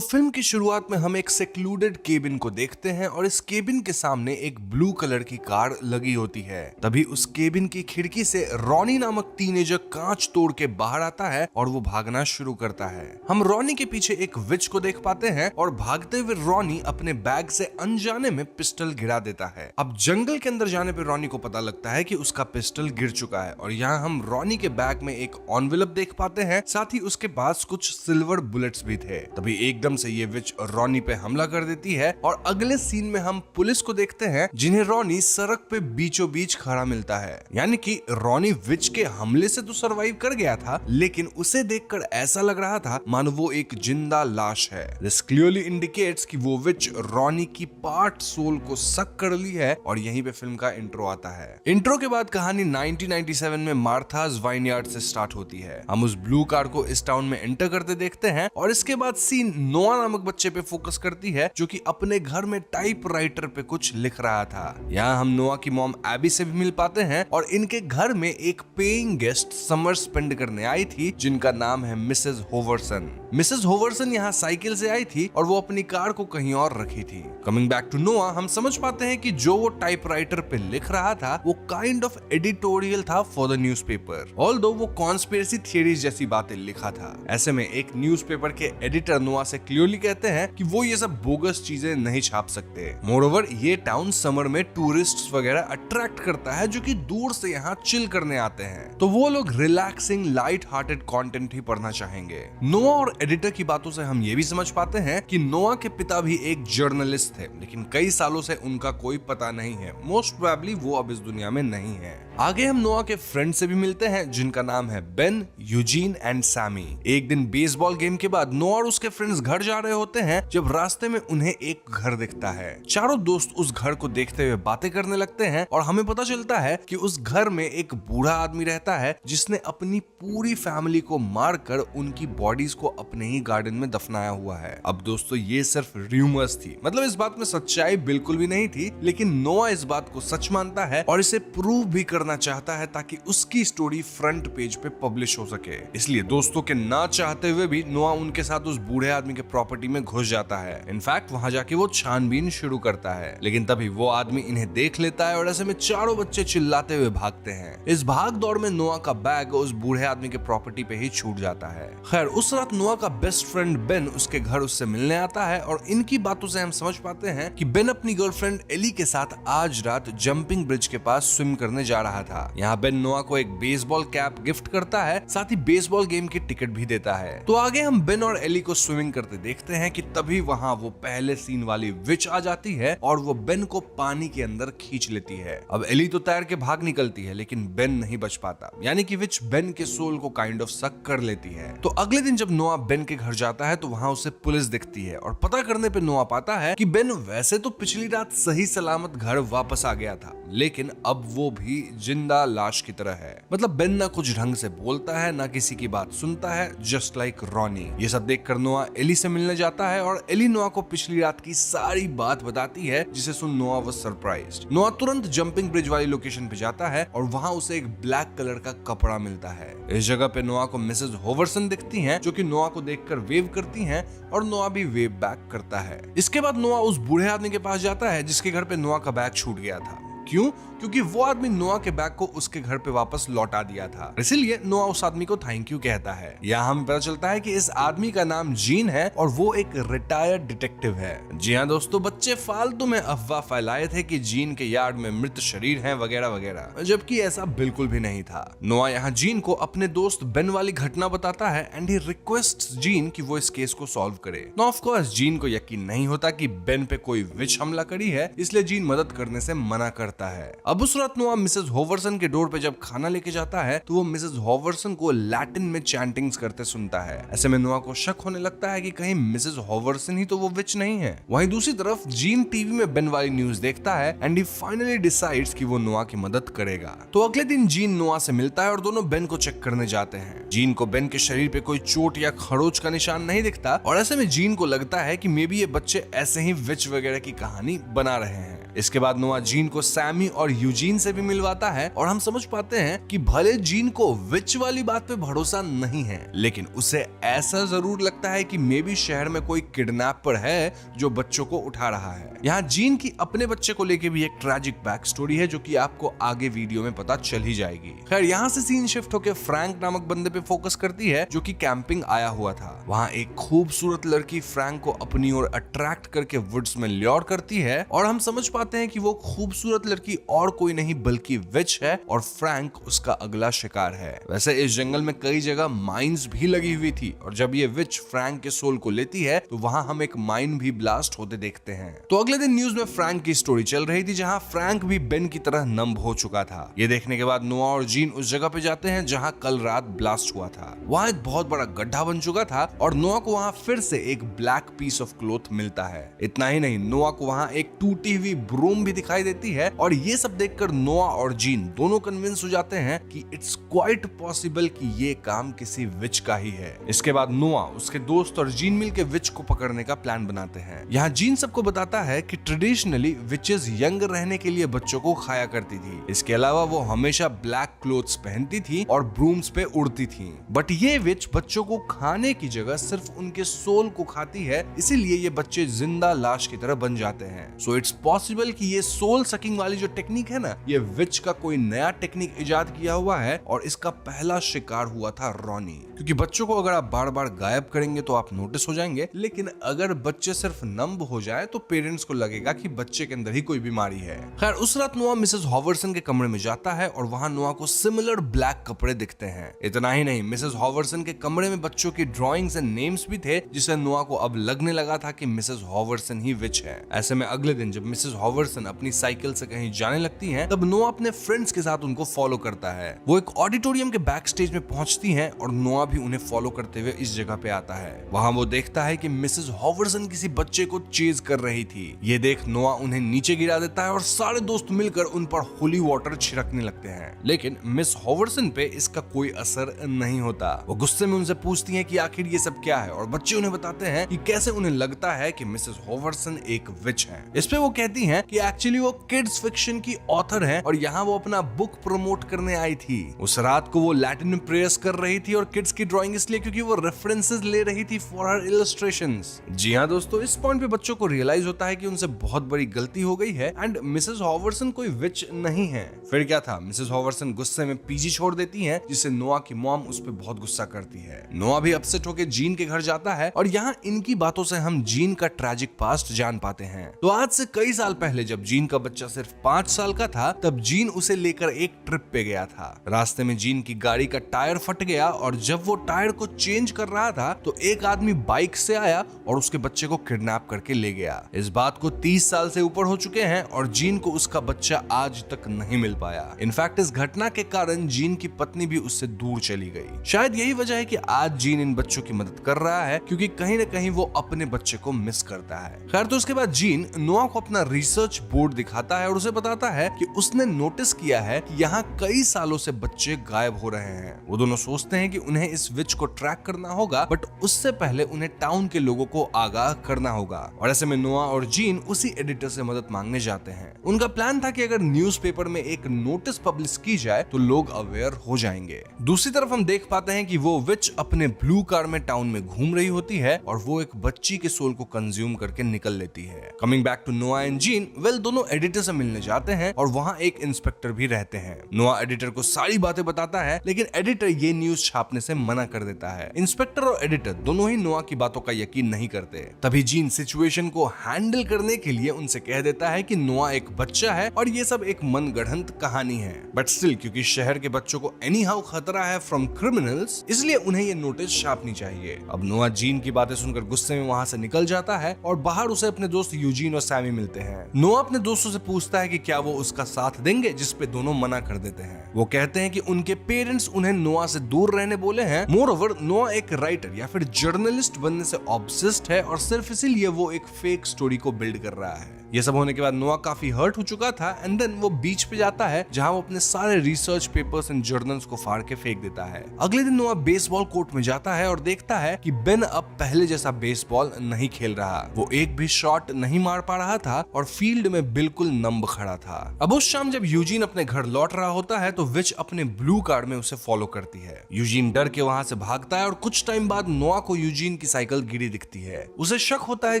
तो फिल्म की शुरुआत में हम एक सेक्लूडेड केबिन को देखते हैं और इस केबिन के सामने एक ब्लू कलर की कार लगी होती है। तभी उस केबिन की खिड़की से रॉनी नामक टीनेजर कांच तोड़ के बाहर आता है और वो भागना शुरू करता है। हम रॉनी के पीछे एक विच को देख पाते हैं और भागते हुए रॉनी अपने बैग से अनजाने में पिस्टल गिरा देता है। अब जंगल के अंदर जाने पर रॉनी को पता लगता है कि उसका पिस्टल गिर चुका है और यहाँ हम रॉनी के बैग में एक एनवेलप देख पाते हैं, साथ ही उसके पास कुछ सिल्वर बुलेट्स भी थे। तभी एकदम से ये विच रॉनी पे हमला कर देती है और अगले सीन में हम पुलिस को देखते हैं जिन्हें रॉनी सड़क पे बीचों बीच खड़ा मिलता है। यानी कि रॉनी विच के हमले से तो सरवाइव कर गया था, लेकिन उसे देखकर ऐसा लग रहा था मानो वो एक जिंदा लाश है। दिस क्लियरली इंडिकेट्स कि वो विच रॉनी की पार्ट सोल को सक कर ली है और यहीं पे फिल्म का इंट्रो आता है। इंट्रो के बाद कहानी 1997 में मार्थास वाइनयार्ड से स्टार्ट होती है। हम उस ब्लू कार को इस टाउन में एंटर करते देखते हैं और इसके बाद सीन नोआ नामक बच्चे पे फोकस करती है जो कि अपने घर में टाइपराइटर पे कुछ लिख रहा था। यहाँ हम नोआ की मॉम एबी से भी मिल पाते हैं और इनके घर में एक पेइंग गेस्ट समर स्पेंड करने आई थी जिनका नाम है मिसेस होवर्सन। मिसेस होवर्सन यहाँ साइकिल से आई थी और वो अपनी कार को कहीं और रखी थी। कमिंग बैक टू नोआ, हम समझ पाते हैं कि जो वो टाइपराइटर पे लिख रहा था वो काइंड ऑफ एडिटोरियल था फॉर द न्यूज़पेपर, ऑल्दो वो कॉन्स्पिरेसी थियरीज जैसी बातें लिखा था। ऐसे में एक न्यूज़पेपर के एडिटर नोआ से क्लियरली कहते हैं कि वो ये सब बोगस चीजें नहीं छाप सकते। मोरओवर ये टाउन समर में टूरिस्ट्स वगैरह अट्रैक्ट करता है जो कि दूर से यहाँ चिल करने आते हैं, तो वो लोग रिलैक्सिंग लाइट हार्टेड कंटेंट ही पढ़ना चाहेंगे। नोआ और एडिटर की बातों से हम ये भी समझ पाते हैं कि नोआ के पिता भी एक जर्नलिस्ट थे, लेकिन कई सालों से उनका कोई पता नहीं है। मोस्ट प्रोबेबली वो अब इस दुनिया में नहीं है। आगे हम नोआ के फ्रेंड से भी मिलते हैं जिनका नाम है बेन, यूजीन एंड सैमी। एक दिन बेसबॉल गेम के बाद नोआ और उसके फ्रेंड्स घर जा रहे होते हैं जब रास्ते में उन्हें एक घर दिखता है। चारों दोस्त उस घर को देखते हुए बातें करने लगते हैं और हमें पता चलता है कि उस घर में एक बूढ़ा आदमी रहता है जिसने अपनी पूरी फैमिली को मारकर उनकी बॉडीज को अपने ही गार्डन में दफनाया हुआ है। अब दोस्तों ये सिर्फ रूमर्स थी, मतलब इस बात में सच्चाई बिल्कुल भी नहीं थी, लेकिन नोआ इस बात को सच मानता है और इसे प्रूव भी करना चाहता है ताकि उसकी स्टोरी फ्रंट पेज पे पब्लिश हो सके। इसलिए दोस्तों के ना चाहते हुए भी नोआ उनके साथ उस बूढ़े आदमी के प्रॉपर्टी में घुस जाता है। इनफैक्ट वहां जाके वो छानबीन शुरू करता है, लेकिन तभी वो आदमी इन्हें देख लेता है और ऐसे में चारों बच्चे चिल्लाते हुए भागते हैं। इस भाग दौड़ में नोआ का बैग उस बूढ़े आदमी के प्रॉपर्टी पे ही छूट जाता है। खैर उस रात नोआ का बेस्ट फ्रेंड बेन उसके घर उससे मिलने आता है और इनकी बातों से हम समझ पाते हैं कि बेन अपनी गर्लफ्रेंड एली के साथ आज रात जंपिंग ब्रिज के पास स्विम करने जा रहा था। यहाँ बेन नोआ को एक बेसबॉल कैप गिफ्ट करता है, साथ ही बेसबॉल गेम की टिकट भी देता है। तो आगे हम बेन और एली को स्विमिंग करते देखते हैं कि तभी वहाँ वो पहले सीन वाली विच आ जाती है और वो बेन को पानी के अंदर खींच लेती है। अब एली तो तैर के भाग निकलती है, लेकिन बेन नहीं बच पाता, यानी कि विच बेन के सोल को काइंड ऑफ सक कर लेती है। तो अगले दिन जब नोआ बेन के घर जाता है तो वहाँ उसे पुलिस दिखती है और पता करने पे नोआ पाता है कि बेन वैसे तो पिछली रात सही सलामत घर वापस आ गया था, लेकिन अब वो भी जिंदा लाश की तरह है। मतलब बेन ना कुछ ढंग से बोलता है ना किसी की बात सुनता है, जस्ट लाइक रॉनी। ये सब देखकर नोआ एली से मिलने जाता है और एली नोआ को पिछली रात की सारी बात बताती है, जिसे सुन नोआ वाज सरप्राइज्ड। नोआ तुरंत जंपिंग ब्रिज वाली लोकेशन पे जाता है और वहाँ उसे एक ब्लैक कलर का कपड़ा मिलता है। इस जगह पे नोआ को मिसेस होवर्सन दिखती हैं, जो कि नोआ को देखकर वेव करती हैं और नोआ भी वेव बैक करता है। इसके बाद नोआ उस बूढ़े आदमी के पास जाता है जिसके घर पे नोआ का बैग छूट गया था। क्यों? क्योंकि वो आदमी नोआ के बैग को उसके घर पे वापस लौटा दिया था, इसीलिए नोआ उस आदमी को थैंक यू कहता है। यहाँ हमें पता चलता है कि इस आदमी का नाम जीन है और वो एक रिटायर्ड डिटेक्टिव है। जी हाँ दोस्तों, बच्चे फालतू में अफवाह फैलाए थे कि जीन के यार्ड में मृत शरीर हैं वगैरह वगैरह, जबकि ऐसा बिल्कुल भी नहीं था। नोआ यहाँ जीन को अपने दोस्त बेन वाली घटना बताता है एंड ही रिक्वेस्ट्स जीन कि वो इस केस को सॉल्व करे। नो ऑफ कोर्स जीन को यकीन नहीं होता कि बेन पे कोई विच हमला करी है, इसलिए जीन मदद करने से मना करता है। अब उस रात नोआ मिसेस होवर्सन के डोर पे जब खाना लेके जाता है तो वो मिसेस होवर्सन को लैटिन में चैंटिंग्स करते सुनता है। ऐसे में नोआ को शक होने लगता है कि कहीं मिसेस होवर्सन ही तो वो विच नहीं है। वहीं दूसरी तरफ जीन टीवी में बेन वाली न्यूज देखता है एंड ही फाइनली डिसाइड्स कि वो नोआ की मदद करेगा। तो अगले दिन जीन नोआ से मिलता है और दोनों बेन को चेक करने जाते हैं। जीन को बेन के शरीर पे कोई चोट या खरोच का निशान नहीं दिखता और ऐसे में जीन को लगता है कि मे बी ये बच्चे ऐसे ही विच वगैरह की कहानी बना रहे हैं। इसके बाद नोआ जीन को सैमी और यूजीन से भी मिलवाता है और हम समझ पाते हैं कि भले जीन को विच वाली बात पे भरोसा नहीं है, लेकिन उसे ऐसा जरूर लगता है कि मे बी शहर में कोई किडनैपर है जो बच्चों को उठा रहा है। यहाँ जीन की अपने बच्चे को लेके भी एक ट्रैजिक बैक स्टोरी है जो कि आपको आगे वीडियो में पता चल ही जाएगी। खैर यहाँ से सीन शिफ्ट होकर फ्रैंक नामक बंदे पे फोकस करती है जो कि कैंपिंग आया हुआ था। वहाँ एक खूबसूरत लड़की फ्रैंक को अपनी ओर अट्रैक्ट करके वुड्स में ल्योर करती है और हम समझ पाते हैं कि वो खूबसूरत लड़की और कोई नहीं बल्कि विच है और फ्रैंक उसका अगला शिकार है। वैसे इस जंगल में कई जगह माइंस भी लगी हुई थी और जब ये विच फ्रैंक के सोल को लेती है तो वहाँ हम एक माइन भी ब्लास्ट होते देखते हैं। तो अगले दिन न्यूज में फ्रैंक की स्टोरी चल रही थी जहाँ फ्रैंक भी बेन की तरह नंब हो चुका था। ये देखने के बाद नोआ और जीन उस जगह पे जाते हैं जहाँ कल रात ब्लास्ट हुआ था। वहाँ एक बहुत बड़ा गड्ढा बन चुका था और नोआ को वहाँ फिर से एक ब्लैक पीस ऑफ क्लॉथ मिलता है। इतना ही नहीं, नोआ को वहाँ एक टूटी हुई ब्रूम भी दिखाई देती है और ये सब देखकर नोआ और जीन दोनों कन्विंस हो जाते हैं कि इट्स क्वाइट पॉसिबल कि ये काम किसी विच का ही है। इसके बाद नोआ, उसके दोस्त और जीन मिल के विच को पकड़ने का प्लान बनाते हैं। यहाँ जीन सबको बताता है कि ट्रेडिशनली विचेस यंग रहने के लिए बच्चों को खाया करती थी। इसके अलावा वो हमेशा ब्लैक क्लोथ्स पहनती थी और ब्रूम्स पे उड़ती थी। बट ये विच बच्चों को खाने की जगह सिर्फ उनके सोल को खाती है, इसीलिए ये बच्चे जिंदा लाश की तरह बन जाते हैं। सो इट्स पॉसिबल कि ये सोल सकिंग वाली जो टेक्निक है ना, ये विच का कोई नया टेक्निक इजाद किया हुआ है और इसका पहला शिकार हुआ था रॉनी। क्योंकि बच्चों को अगर आप बार बार गायब करेंगे तो आप नोटिस हो जाएंगे, लेकिन अगर बच्चे सिर्फ नंब हो जाए तो पेरेंट्स को लगेगा कि बच्चे के अंदर ही कोई बीमारी है। खैर उस रात नोआ मिसेस हॉवर्सन के कमरे में जाता है और वहां नोआ को सिमिलर ब्लैक कपड़े दिखते हैं। इतना ही नहीं, मिसेस हॉवर्सन के कमरे में बच्चों की ड्राइंग्स एंड नेम्स भी थे, जिससे नोआ को अब लगने लगा था कि मिसेस हॉवर्सन ही विच है। ऐसे में अगले दिन जब मिसेस हॉवर्सन अपनी साइकिल से कहीं जाने लगती हैं, तब नोआ अपने फ्रेंड्स के साथ उनको फॉलो करता है। वो एक ऑडिटोरियम के बैक स्टेज में पहुंचती हैं और नोआ भी उन्हें फॉलो करते हुए इस जगह पे आता है। वहां वो देखता है कि मिसेस हॉवर्सन किसी बच्चे को चेज कर रही थी। ये देख नोआ उन्हें नीचे गिरा देता है और सारे दोस्त मिलकर उन पर होली वाटर छिड़कने लगते हैं, लेकिन मिस हॉवर्सन पे इसका कोई असर नहीं होता। वो गुस्से में उनसे पूछती हैं कि आखिर ये सब क्या है और बच्चे उन्हें बताते हैं कि कैसे उन्हें लगता है कि मिसेस हॉवर्सन एक विच है। इस पे वो कहती हैं कि एक्चुअली वो किड्स फिक्शन की ऑथर हैं और यहाँ वो अपना बुक प्रमोट करने आई थी। उस रात को वो लैटिन में प्रेयर्स कर रही थी और किड्स की ड्राइंग इसलिए क्योंकि वो रेफरेंसेस ले रही थी फॉर हर इलस्ट्रेशंस। जी हाँ दोस्तों, इस पॉइंट पे बच्चों को रियलाइज होता है कि उनसे बहुत बड़ी गलती हो गई है एंड मिसेस हॉवर्सन कोई विच नहीं है। फिर क्या था, मिसेस हॉवर्सन गुस्से में पीजी छोड़ देती हैं, जिससे नोआ की मॉम उस पर बहुत गुस्सा करती है। नोआ भी अपसेट होकर जीन के घर जाता है और यहाँ इनकी बातों से हम जीन का ट्रैजिक पास्ट जान पाते हैं। तो आज से कई साल पहले जब जीन का बच्चा सिर्फ 5 साल का था, तब जीन उसे लेकर एक ट्रिप पे गया था। रास्ते में जीन की गाड़ी का टायर फट गया और जब वो टायर को चेंज कर रहा था तो एक आदमी बाइक से आया और उसके बच्चे को किडनैप करके ले गया। इस बात को 30 साल से ऊपर हो चुके हैं और जीन को उसका बच्चा आज तक नहीं मिल पाया। इनफैक्ट इस घटना के कारण जीन की पत्नी भी उससे दूर चली गई। शायद यही वजह है कि आज जीन इन बच्चों की मदद कर रहा है, क्योंकि कहीं न कहीं वो अपने बच्चे को मिस करता है। खैर तो उसके बाद जीन नोआ को अपना रिसर्च बोर्ड दिखाता है और उसे बताता है कि उसने नोटिस किया है कि यहाँ कई सालों से बच्चे गायब हो रहे हैं। वो दोनों सोचते हैं कि उन्हें इस विच को ट्रैक करना होगा, बट उससे पहले उन्हें टाउन के लोगों को आगाह करना होगा। और ऐसे में नोआ और जीन उसी एडिटर से मदद मांगने जाते हैं। उनका प्लान था कि अगर न्यूज़पेपर में एक नोटिस पब्लिश की जाए तो लोग अवेयर हो जाएंगे। दूसरी तरफ हम देख पाते हैं कि वो विच अपने ब्लू कार में टाउन में घूम रही होती है और वो एक बच्ची के सोल को कंज्यूम करके निकल लेती है। कमिंग बैक टू नोआ एंड जीन, वेल दोनों एडिटर से मिलने जाते हैं और वहाँ एक इंस्पेक्टर भी रहते हैं। नोआ एडिटर को सारी बातें बताता है, लेकिन एडिटर ये न्यूज छापने से मना कर देता है। इंस्पेक्टर और एडिटर दोनों ही नोआ की बातों का यकीन नहीं करते। तभी जीन सिचुएशन को हैंडल करने के लिए उनसे कह देता है कि नोआ एक बच्चा है और ये सब एक मनगढ़ंत कहानी है। बट स्टिल क्योंकि शहर के बच्चों को एनी हाउ खतरा है फ्रॉम क्रिमिनल्स, इसलिए उन्हें ये नोटिस छापनी चाहिए। अब नोआ जीन की बातें सुनकर गुस्से में वहां से निकल जाता है और बाहर उसे अपने दोस्त यूजीन और सैमी मिलते हैं। नोआ अपने दोस्तों से पूछता है कि क्या वो उसका साथ देंगे, जिस पे दोनों मना कर देते हैं। वो कहते हैं कि उनके पेरेंट्स उन्हें नोआ से दूर रहने बोले हैं। मोरओवर नोआ एक राइटर या फिर जर्नलिस्ट बनने से ऑब्सेस्ड है और सिर्फ इसीलिए वो एक फेक स्टोरी को बिल्ड कर रहा है। ये सब होने के बाद नोआ काफी हर्ट हो चुका था एंड देन वो बीच पे जाता है जहां वो अपने सारे रिसर्च पेपर्स एंड जर्नल्स को फाड़ के फेंक देता है। अगले दिन नोआ बेसबॉल कोर्ट में जाता है और देखता है कि बेन अब पहले जैसा बेसबॉल नहीं खेल रहा। वो एक भी शॉट नहीं मार पा रहा था और फील्ड में बिल्कुल नंब खड़ा था। अब उस शाम जब यूजीन अपने घर लौट रहा होता है तो विच अपने ब्लू कार में उसे फॉलो करती है। यूजीन डर के वहां से भागता है और कुछ टाइम बाद नोआ को यूजीन की साइकिल गिरी दिखती है। उसे शक होता है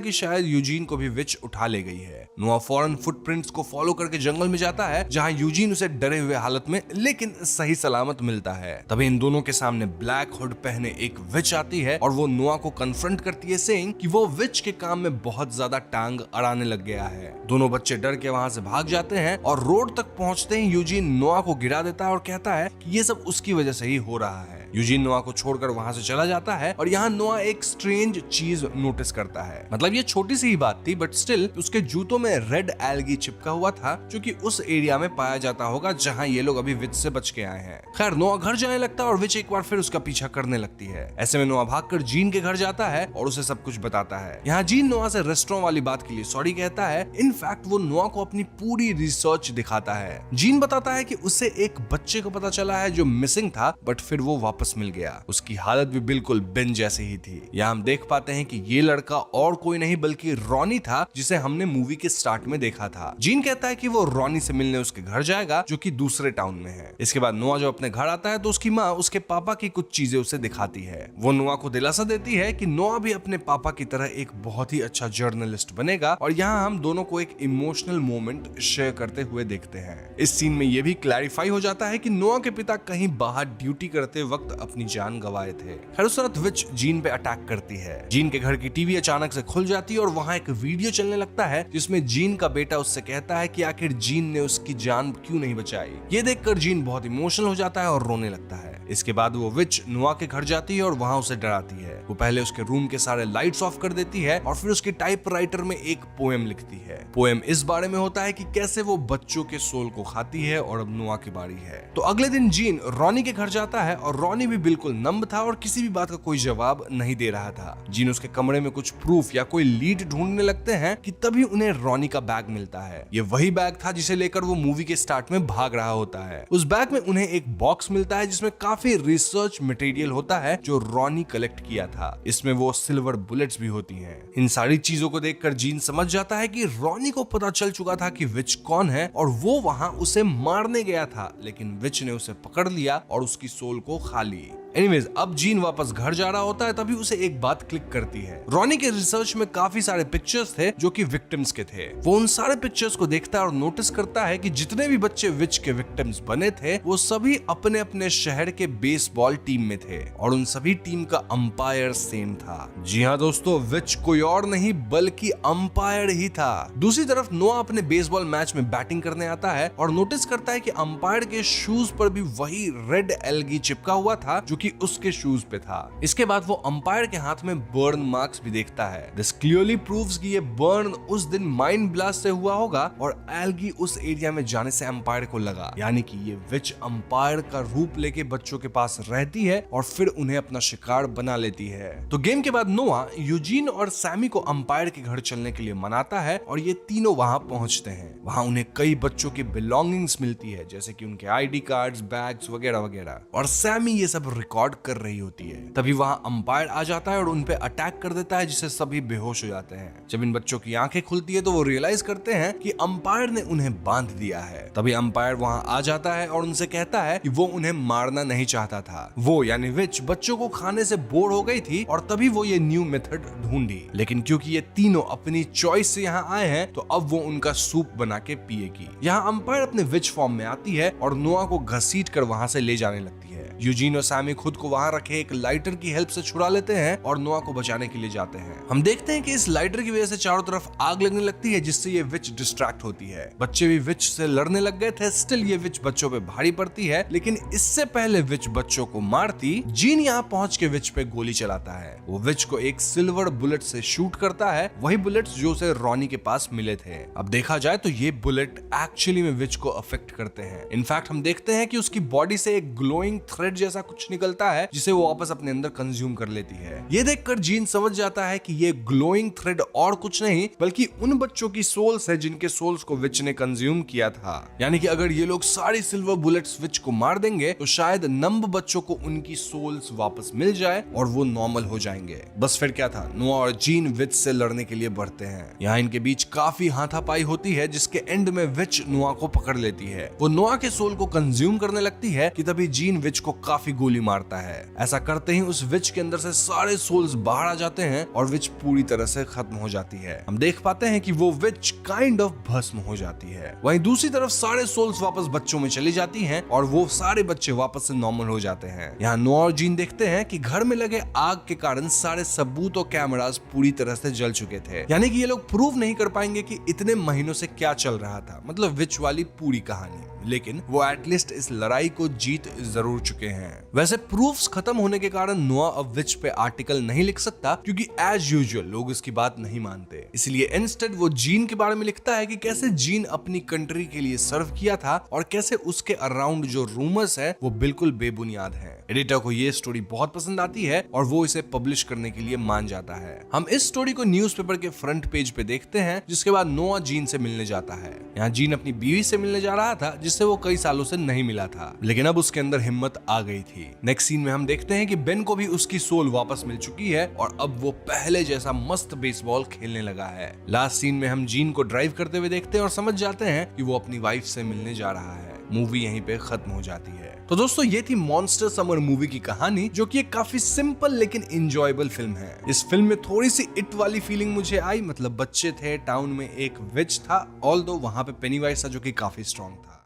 कि शायद यूजीन को भी विच उठा ले गई है। नोआ फौरन फुटप्रिंट्स को फॉलो करके जंगल में जाता है जहां यूजीन उसे डरे हुए हालत में लेकिन सही सलामत मिलता है। तभी इन दोनों के सामने ब्लैक हुड पहने एक विच आती है और वो नोआ को कन्फ्रंट करती है सेइंग कि वो विच के काम में बहुत ज्यादा टांग अड़ाने लग गया है। दोनों बच्चे डर के वहां से भाग जाते हैं और रोड तक पहुंचते ही यूजीन नोआ को गिरा देता है और कहता है कि ये सब उसकी वजह से ही हो रहा है। यूजीन नोआ को छोड़कर वहां से चला जाता है और यहाँ नोआ एक स्ट्रेंज चीज नोटिस करता है। मतलब ये छोटी सी ही बात थी बट स्टिल उसके जूतों में रेड एल्गी चिपका हुआ था जो कि उस एरिया में पाया जाता होगा जहां ये लोग अभी विच से बच के आए हैं। खैर नोआ घर जाने लगता है और विच एक बार फिर उसका पीछा करने लगती है। ऐसे में नोआ भागकर जीन के घर जाता है और उसे सब कुछ बताता है। यहाँ जीन नोआ से रेस्टोरेंट वाली बात के लिए सॉरी कहता है। इनफैक्ट वो नोआ को अपनी पूरी रिसर्च दिखाता है। जीन बताता है कि उसे एक बच्चे को पता चला है जो मिसिंग था बट फिर वो वापस मिल गया। उसकी हालत भी बिल्कुल बेन जैसी ही थी। यहाँ हम देख पाते हैं कि ये लड़का और कोई नहीं बल्कि रॉनी था जिसे हमने मूवी के स्टार्ट में देखा था। जीन कहता है कि वो रॉनी से मिलने उसके घर जाएगा जो कि दूसरे टाउन में है। इसके बाद नोआ जो अपने घर आता है तो उसकी माँ उसके पापा की कुछ चीजें उसे दिखाती है। वो नोआ को दिलासा देती है कि नोआ भी अपने पापा की तरह एक बहुत ही अच्छा जर्नलिस्ट बनेगा और यहाँ हम दोनों को एक इमोशनल मोमेंट शेयर करते हुए देखते हैं। इस सीन में ये भी क्लैरिफाई हो जाता है कि नोआ के पिता कहीं बाहर ड्यूटी करते वक्त अपनी जान गंवाए थे। खैर उस रात विच जीन पे अटैक करती है। जीन के घर की टीवी अचानक से खुल जाती है और वहाँ एक वीडियो चलने लगता है जिसमें जीन का बेटा उससे कहता है कि आखिर जीन ने उसकी जान क्यों नहीं बचाई। ये देखकर जीन बहुत इमोशनल हो जाता है और रोने लगता है। इसके बाद वो विच नोआ के घर जाती है और वहाँ उसे डराती है। वो पहले उसके रूम के सारे लाइट्स ऑफ कर देती है और फिर उसकी टाइपराइटर में एक पोएम लिखती है। पोएम इस बारे में होता है कि कैसे वो बच्चों के सोल को खाती है और अब नोआ की बारी है। तो अगले दिन जीन रॉनी के घर जाता है और रॉनी भी बिल्कुल नंब था और किसी भी बात का कोई जवाब नहीं दे रहा था। जीन उसके कमरे में कुछ प्रूफ या कोई लीड ढूंढने लगते हैं कि तभी उन्हें रॉनी का बैग मिलता है। ये वही बैग था जिसे लेकर वो मूवी के स्टार्ट में भाग रहा होता है। उस बैग में उन्हें एक बॉक्स मिलता है जिसमें काफी रिसर्च मटेरियल होता है जो रॉनी कलेक्ट किया था। इसमें वो सिल्वर बुलेट्स भी होती हैं। इन सारी चीजों को देखकर जीन समझ जाता है कि रॉनी को पता चल चुका था कि विच कौन है और वो वहां उसे मारने गया था, लेकिन विच ने उसे पकड़ लिया और उसकी सोल को खा ली। एनीवेज अब जीन वापस घर जा रहा होता है तभी उसे एक बात क्लिक करती है। रॉनी के रिसर्च में काफी सारे पिक्चर्स थे जो कि विक्टिम्स के थे। वो उन सारे पिक्चर्स को देखता है और नोटिस करता है कि जितने भी बच्चे विच के विक्टिम्स बने थे वो सभी अपने अपने शहर के बेसबॉल टीम में थे और उन सभी टीम का अंपायर सेम था। जी हाँ दोस्तों, विच कोई और नहीं बल्कि अंपायर ही था। दूसरी तरफ नोआ अपने बेसबॉल मैच में बैटिंग करने आता है और नोटिस करता है कि अंपायर के शूज पर भी वही रेड एल्गी चिपका हुआ था जो कि उसके शूज पे था। इसके बाद वो अंपायर के हाथ में बर्न मार्क्स भी देखता है। दिस क्लियरली प्रूव्स कि ये बर्न उस दिन माइंड ब्लास्ट से हुआ होगा और एल्गी उस एरिया में जाने से अंपायर को लगा, यानी कि ये विच अंपायर का रूप लेके बच्चों के पास रहती है और फिर उन्हें अपना शिकार बना लेती है। तो गेम के बाद नोआ यूजीन और सैमी को अंपायर के घर चलने के लिए मनाता है और ये तीनों वहां पहुंचते हैं। वहां उन्हें कई बच्चों की बिलोंगिंग्स मिलती है जैसे कि उनके आईडी कार्ड्स, बैग्स वगैरह वगैरह, और सैमी ये सब रिकॉर्ड कर रही होती है। तभी वहां अंपायर आ जाता है और उन पे अटैक कर देता है जिससे सभी बेहोश हो जाते हैं। जब इन बच्चों की आंखें खुलती है तो वो रियलाइज करते हैं कि अंपायर ने उन्हें बांध दिया है। तभी अंपायर वहां आ जाता है और उनसे कहता है कि वो उन्हें मारना नहीं चाहता था। वो यानी विच बच्चों को खाने से बोर हो गई थी और तभी वो ये न्यू मेथड ढूंढी, लेकिन क्योंकि ये तीनों अपनी चॉइस से यहाँ आए हैं तो अब वो उनका सूप बना के पिएगी। यहाँ अंपायर अपने विच फॉर्म में आती है और नोआ को घसीट कर वहां से ले जाने लगती है। यूजीन और सैमी खुद को वहां रखे एक लाइटर की हेल्प से छुड़ा लेते हैं और नोआ को बचाने के लिए जाते हैं। हम देखते हैं कि इस लाइटर की वजह से चारों तरफ आग लगने लगती है जिससे ये विच डिस्ट्रैक्ट होती है। बच्चे भी विच से लड़ने लग गए थे। स्टिल ये विच बच्चों पे भारी पड़ती है, लेकिन इससे पहले विच बच्चों को मारती जीन यहाँ पहुंच के विच पे गोली चलाता है। वो विच को एक सिल्वर बुलेट से शूट करता है, वही बुलेट्स जो उसे रॉनी के पास मिले थे। अब देखा जाए तो ये बुलेट एक्चुअली में विच को अफेक्ट करते हैं। इनफैक्ट हम देखते हैं कि उसकी बॉडी से एक ग्लोइंग थ्रेड थ्रेड जैसा कुछ निकलता है जिसे वो वापस अपने अंदर कंज्यूम कर लेती है। ये देखकर जीन समझ जाता है कि ये ग्लोइंग थ्रेड और कुछ नहीं बल्कि उन बच्चों की सोल्स है जिनके सोल्स को विच ने कंज्यूम किया था। यानी कि अगर ये लोग सारी सिल्वर बुलेट्स विच को मार देंगे तो शायद नंब बच्चों को उनकी सोल्स वापस मिल जाए और वो नॉर्मल हो जाएंगे। बस फिर क्या था, नोआ और जीन विच से लड़ने के लिए बढ़ते हैं। यहाँ इनके बीच काफी हाथापाई होती है जिसके एंड में विच नोआ को पकड़ लेती है। वो नोआ के सोल को कंज्यूम करने लगती है कि तभी जीन विच को काफी गोली मारता है। ऐसा करते ही उस विच के अंदर से सारे सोल्स बाहर आ जाते हैं और विच पूरी तरह से खत्म हो जाती है। हम देख पाते हैं कि वो विच काइंड ऑफ भस्म हो जाती है। वहीं दूसरी तरफ सारे सोल्स वापस बच्चों में चली जाती हैं और वो सारे बच्चे वापस से नॉर्मल हो जाते हैं। यहाँ नोआ और जीन देखते हैं कि घर में लगे आग के कारण सारे सबूत और कैमरास पूरी तरह से जल चुके थे। यानी कि ये लोग प्रूव नहीं कर पाएंगे कि इतने महीनों से क्या चल रहा था, मतलब विच वाली पूरी कहानी। लेकिन वो एटलीस्ट इस लड़ाई को जीत जरूर चुके हैं। वैसे प्रूफ्स खत्म होने के कारण नोआ अब विच पे आर्टिकल नहीं लिख सकता क्योंकि एज यूजुअल लोग इसकी बात नहीं मानते। इसलिए इंस्टेड वो जीन के बारे में लिखता है कि कैसे जीन अपनी कंट्री के लिए सर्व किया था और कैसे उसके अराउंड जो रूमर्स है वो बिल्कुल बेबुनियाद है। एडिटर को ये स्टोरी बहुत पसंद आती है और वो इसे पब्लिश करने के लिए मान जाता है। हम इस स्टोरी को न्यूज़पेपर के फ्रंट पेज पे देखते हैं, जिसके बाद नोआ जीन से मिलने जाता है। यहाँ जीन अपनी बीवी से मिलने जा रहा था जिससे वो कई सालों से नहीं मिला था, लेकिन अब उसके अंदर हिम्मत आ गई थी। नेक्स्ट सीन में हम देखते हैं कि बेन को भी उसकी सोल वापस मिल चुकी है और अब वो पहले जैसा मस्त बेसबॉल खेलने लगा है। लास्ट सीन में हम जीन को ड्राइव करते हुए देखते हैं और समझ जाते हैं कि वो अपनी वाइफ से मिलने जा रहा है। मूवी यहीं पे खत्म हो जाती है। तो दोस्तों ये थी मॉन्स्टर समर मूवी की कहानी, जो कि एक काफी सिंपल लेकिन इंजॉयबल फिल्म है। इस फिल्म में थोड़ी सी इट वाली फीलिंग मुझे आई, मतलब बच्चे थे, टाउन में एक विच था, ऑल्दो वहां पे पेनीवाइज था जो कि काफी स्ट्रॉन्ग था।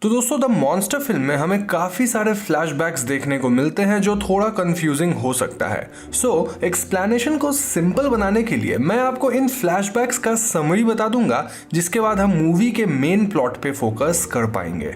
तो दोस्तों द मॉन्स्टर फिल्म में हमें काफ़ी सारे फ्लैशबैक्स देखने को मिलते हैं जो थोड़ा कंफ्यूजिंग हो सकता है। सो एक्सप्लेनेशन को सिंपल बनाने के लिए मैं आपको इन फ्लैशबैक्स का समरी बता दूंगा, जिसके बाद हम मूवी के मेन प्लॉट पे फोकस कर पाएंगे।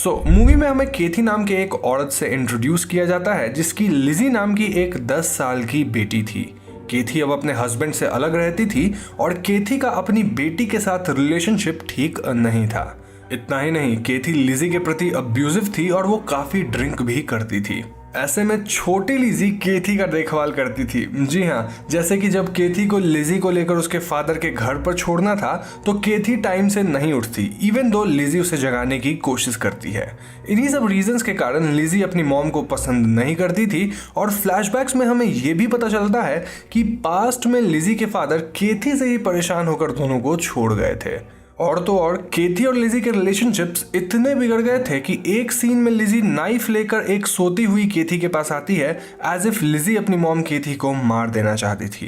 मूवी में हमें केथी नाम के एक औरत से इंट्रोड्यूस किया जाता है जिसकी लिजी नाम की एक 10 साल की बेटी थी। केथी अब अपने हस्बैंड से अलग रहती थी और केथी का अपनी बेटी के साथ रिलेशनशिप ठीक नहीं था। इतना ही नहीं, केथी लिजी के प्रति अब्यूजिव थी और वो काफी ड्रिंक भी करती थी। ऐसे में छोटी लिजी केथी का देखभाल करती थी। जी हाँ, जैसे कि जब केथी को लिजी को लेकर उसके फादर के घर पर छोड़ना था तो केथी टाइम से नहीं उठती, इवन दो लिजी उसे जगाने की कोशिश करती है। इन्हीं सब रीजंस के कारण लिजी अपनी मॉम को पसंद नहीं करती थी और फ्लैशबैक्स में हमें यह भी पता चलता है कि पास्ट में लिजी के फादर केथी से ही परेशान होकर दोनों को छोड़ गए थे। और तो और केथी और लिजी के रिलेशनशिप्स इतने बिगड़ गए थे कि एक सीन में लिजी नाइफ लेकर एक सोती हुई केथी के पास आती है, एज इफ लिजी अपनी मॉम केथी को मार देना चाहती थी।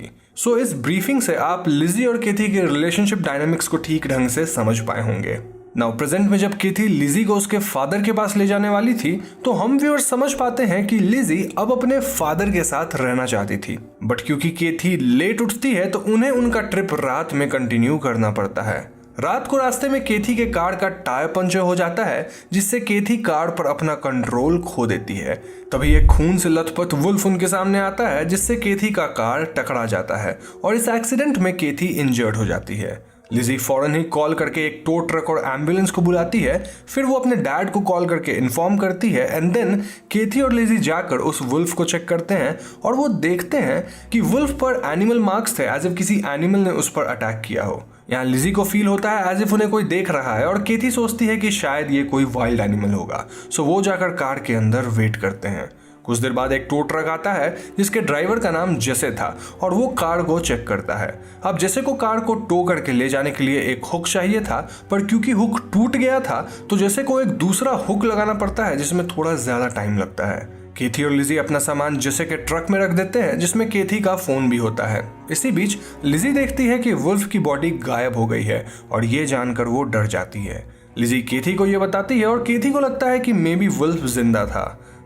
इस ब्रीफिंग से आप लिजी और केथी के रिलेशनशिप डायनामिक्स को ठीक ढंग से समझ पाए होंगे। नाउ प्रेजेंट में जब केथी लिजी को उसके फादर के पास ले जाने वाली थी तो हम व्यूअर्स समझ पाते हैं कि लिजी अब अपने फादर के साथ रहना चाहती थी, बट क्योंकि केथी लेट उठती है तो उन्हें उनका ट्रिप रात में कंटिन्यू करना पड़ता है। रात को रास्ते में केथी के कार का टायर पंचर हो जाता है, जिससे केथी कार पर अपना कंट्रोल खो देती है। तभी एक खून से लथपथ वुल्फ उनके सामने आता है, जिससे केथी का कार टकरा जाता है और इस एक्सीडेंट में केथी इंजर्ड हो जाती है। लिजी फौरन ही कॉल करके एक टो ट्रक और एम्बुलेंस को बुलाती है, फिर वो अपने डैड को कॉल करके इन्फॉर्म करती है एंड देन केथी और लिजी जाकर उस वुल्फ को चेक करते हैं और वो देखते हैं कि वुल्फ पर एनिमल मार्क्स थे, एज इफ किसी एनिमल ने उस पर अटैक किया हो। यहाँ लिजी को फील होता है एज इफ उन्हें कोई देख रहा है और केथी सोचती है कि शायद ये कोई वाइल्ड एनिमल होगा। वो जाकर कार के अंदर वेट करते हैं। कुछ देर बाद एक टो ट्रक आता है जिसके ड्राइवर का नाम जेसे था और वो कार को चेक करता है। अब जेसे को कार को टो करके ले जाने के लिए एक हुक चाहिए था, पर क्योंकि हुक टूट गया था तो जेसे को एक दूसरा हुक लगाना पड़ता है, जिसमें थोड़ा ज्यादा टाइम लगता है। केथी और लिजी अपना सामान जेसे के ट्रक में रख देते हैं, जिसमें केथी का फोन भी होता है। इसी बीच लिजी देखती है कि वुल्फ की बॉडी गायब हो गई है और ये जानकर वो डर जाती है। लिजी केथी को ये बताती है और केथी को लगता है कि मे बी वुल्फ जिंदा था।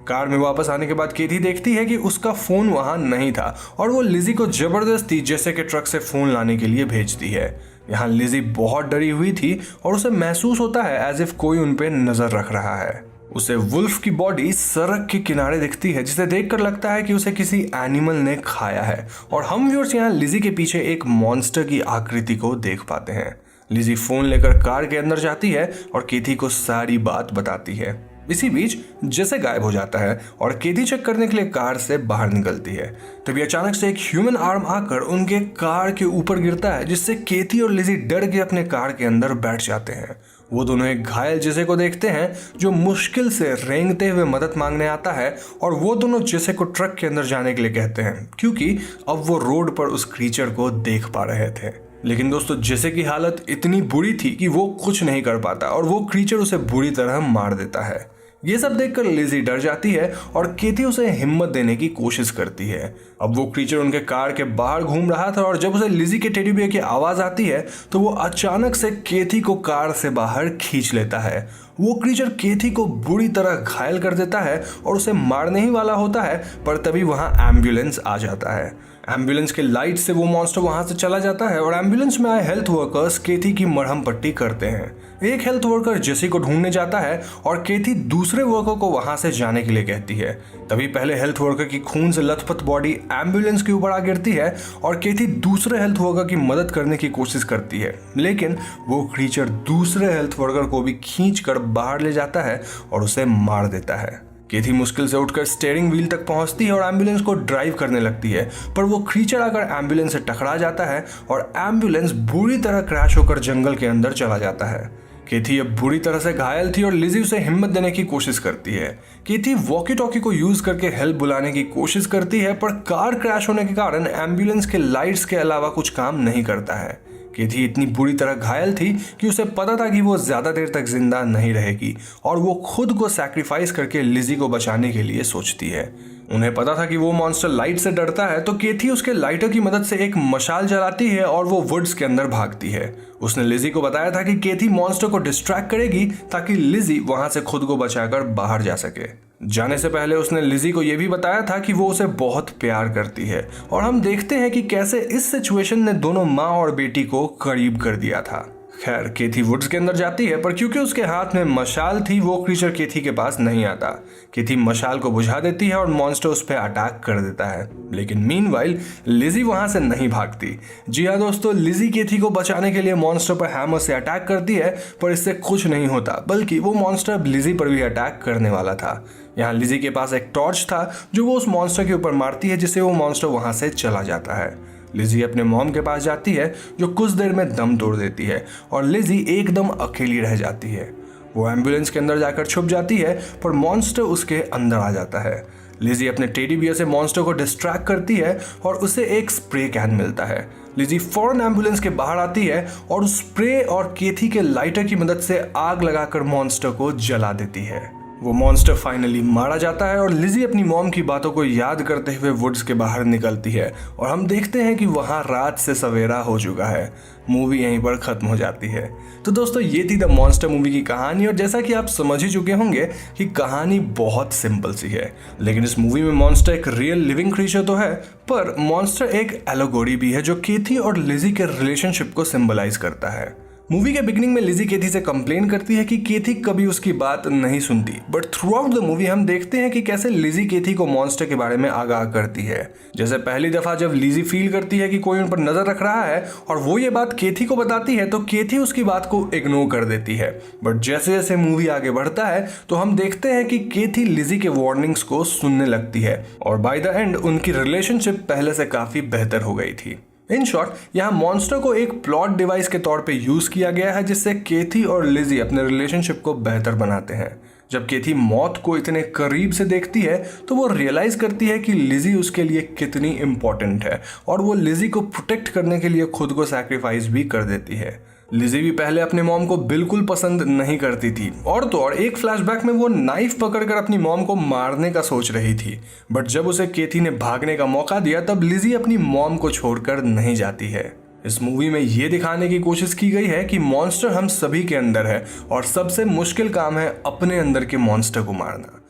कार में वापस आने के बाद केथी देखती है कि उसका फोन वहां नहीं था और वो लिजी को जबरदस्ती जेसे के ट्रक से फोन लाने के लिए भेजती है। यहाँ लिजी बहुत डरी हुई थी और उसे महसूस होता है एज इफ कोई उन पे नजर रख रहा है। उसे वुल्फ की बॉडी सड़क के किनारे दिखती है, जिसे देखकर लगता है कि उसे किसी एनिमल ने खाया है और हम व्यूअर्स यहाँ लिजी के पीछे एक मॉन्स्टर की आकृति को देख पाते हैं। लिजी फोन लेकर कार के अंदर जाती है और केथी को सारी बात बताती है। इसी बीच जैसे गायब हो जाता है और केथी चेक करने के लिए कार से बाहर निकलती है। तभी अचानक से एक ह्यूमन आर्म आकर उनके कार के ऊपर गिरता है, जिससे केथी और लिजी डर के अपने कार के अंदर बैठ जाते हैं। वो दोनों एक घायल जेसे को देखते हैं जो मुश्किल से रेंगते हुए मदद मांगने आता है और वो दोनों जेसे को ट्रक के अंदर जाने के लिए कहते हैं, क्योंकि अब वो रोड पर उस क्रीचर को देख पा रहे थे। लेकिन दोस्तों जेसे की हालत इतनी बुरी थी कि वो कुछ नहीं कर पाता और वो क्रीचर उसे बुरी तरह मार देता है। ये सब देखकर लिजी डर जाती है और केथी उसे हिम्मत देने की कोशिश करती है। अब वो क्रीचर उनके कार के बाहर घूम रहा था और जब उसे लिजी के टेडी बियर की आवाज आती है तो वो अचानक से केथी को कार से बाहर खींच लेता है। वो क्रीचर केथी को बुरी तरह घायल कर देता है और उसे मारने ही वाला होता है, पर तभी वहां एम्बुलेंस आ जाता है। एम्बुलेंस के लाइट से वो मॉन्स्टर वहां से चला जाता है और एम्बुलेंस में आए हेल्थ वर्कर्स केथी की मरहम पट्टी करते हैं। एक हेल्थ वर्कर जेसी को ढूंढने जाता है और केथी दूसरे वर्कर को वहां से जाने के लिए कहती है। तभी पहले हेल्थ वर्कर की खून से लथपथ बॉडी एम्बुलेंस के ऊपर आ गिरती है और केथी दूसरे हेल्थ वर्कर की मदद करने की कोशिश करती है, लेकिन वो क्रीचर दूसरे हेल्थ वर्कर को भी खींच कर बाहर ले जाता है और उसे मार देता है। केथी मुश्किल से उठकर स्टीयरिंग व्हील तक पहुंचती है और एम्बुलेंस को ड्राइव करने लगती है, पर वो क्रीचर आकर एम्बुलेंस से टकरा जाता है और एम्बुलेंस बुरी तरह क्रैश होकर जंगल के अंदर चला जाता है। केथी अब बुरी तरह से घायल थी और लिजी उसे हिम्मत देने की कोशिश करती है। केथी वॉकी टॉकी को यूज करके हेल्प बुलाने की कोशिश करती है, पर कार क्रैश होने के कारण एम्बुलेंस के लाइट्स के अलावा कुछ काम नहीं करता है। केथी इतनी बुरी तरह घायल थी कि उसे पता था कि वो ज्यादा देर तक जिंदा नहीं रहेगी और वो खुद को सैक्रिफाइस करके लिजी को बचाने के लिए सोचती है। उन्हें पता था कि वो मॉन्स्टर लाइट से डरता है, तो केथी उसके लाइटर की मदद से एक मशाल जलाती है और वो वुड्स के अंदर भागती है। उसने लिजी को बताया था कि केथी मॉन्स्टर को डिस्ट्रैक्ट करेगी ताकि लिजी वहां से खुद को बचाकर बाहर जा सके। जाने से पहले उसने लिजी को यह भी बताया था कि वो उसे बहुत प्यार करती है और हम देखते हैं कि कैसे इस सिचुएशन ने दोनों माँ और बेटी को करीब कर दिया था। खैर केथी वुड्स के अंदर जाती है, पर क्योंकि उसके हाथ में मशाल थी वो क्रीचर केथी के पास नहीं आता। केथी मशाल को बुझा देती है और मॉन्स्टर उस पर अटैक कर देता है, लेकिन मीनवाइल लिजी वहां से नहीं भागती। जी हाँ दोस्तों, लिजी केथी को बचाने के लिए मॉन्स्टर पर हैमर से अटैक करती है, पर इससे कुछ नहीं होता, बल्कि वो मॉन्स्टर अब लिजी पर भी अटैक करने वाला था। यहाँ लिजी के पास एक टॉर्च था जो वो उस मॉन्स्टर के ऊपर मारती है, जिससे वो मॉन्स्टर वहां से चला जाता है। लिजी अपने मॉम के पास जाती है जो कुछ देर में दम तोड़ देती है और लिजी एकदम अकेली रह जाती है। वो एम्बुलेंस के अंदर जाकर छुप जाती है, पर मॉन्स्टर उसके अंदर आ जाता है। लिजी अपने टेडी बियर से मॉन्स्टर को डिस्ट्रैक्ट करती है और उसे एक स्प्रे कैन मिलता है। लिजी फौरन एम्बुलेंस के बाहर आती है और उस स्प्रे और केथी के लाइटर की मदद से आग लगाकर मॉन्स्टर को जला देती है। वो मॉन्स्टर फाइनली मारा जाता है और लिजी अपनी मॉम की बातों को याद करते हुए वुड्स के बाहर निकलती है और हम देखते हैं कि वहाँ रात से सवेरा हो चुका है। मूवी यहीं पर खत्म हो जाती है। तो दोस्तों ये थी द मॉन्स्टर मूवी की कहानी, और जैसा कि आप समझ ही चुके होंगे कि कहानी बहुत सिंपल सी है, लेकिन इस मूवी में मॉन्स्टर एक रियल लिविंग क्रीचर तो है, पर मॉन्स्टर एक एलोगोरी भी है जो केथी और लिजी के रिलेशनशिप को सिंबलाइज करता है। मूवी के बिगिनिंग में लिजी केथी से कंप्लेन करती है कि केथी कभी उसकी बात नहीं सुनती, but through out the movie हम देखते हैं कि कैसे लिजी केथी को मॉन्स्टर के बारे में आगाह करती है। जैसे पहली दफा जब लिजी फील करती है कि कोई उन पर नजर रख रहा है और वो ये बात केथी को बताती है, तो केथी उसकी बात को इग्नोर कर देती है। बट जैसे जैसे मूवी आगे बढ़ता है तो हम देखते हैं कि केथी लिजी के वार्निंग्स को सुनने लगती है और बाय द एंड उनकी रिलेशनशिप पहले से काफी बेहतर हो गई थी। इन शॉर्ट, यहाँ मॉन्स्टर को एक प्लॉट डिवाइस के तौर पे यूज किया गया है, जिससे केथी और लिजी अपने रिलेशनशिप को बेहतर बनाते हैं। जब केथी मौत को इतने करीब से देखती है तो वो रियलाइज करती है कि लिजी उसके लिए कितनी इंपॉर्टेंट है और वो लिजी को प्रोटेक्ट करने के लिए खुद को सैक्रिफाइस भी कर देती है। लिजी भी पहले अपने मॉम को बिल्कुल पसंद नहीं करती थी, और तो और एक फ्लैशबैक में वो नाइफ पकड़कर अपनी मॉम को मारने का सोच रही थी, बट जब उसे केथी ने भागने का मौका दिया तब लिजी अपनी मॉम को छोड़कर नहीं जाती है। इस मूवी में ये दिखाने की कोशिश की गई है कि मॉन्स्टर हम सभी के अंदर है और सबसे मुश्किल काम है अपने अंदर के मॉन्स्टर को मारना।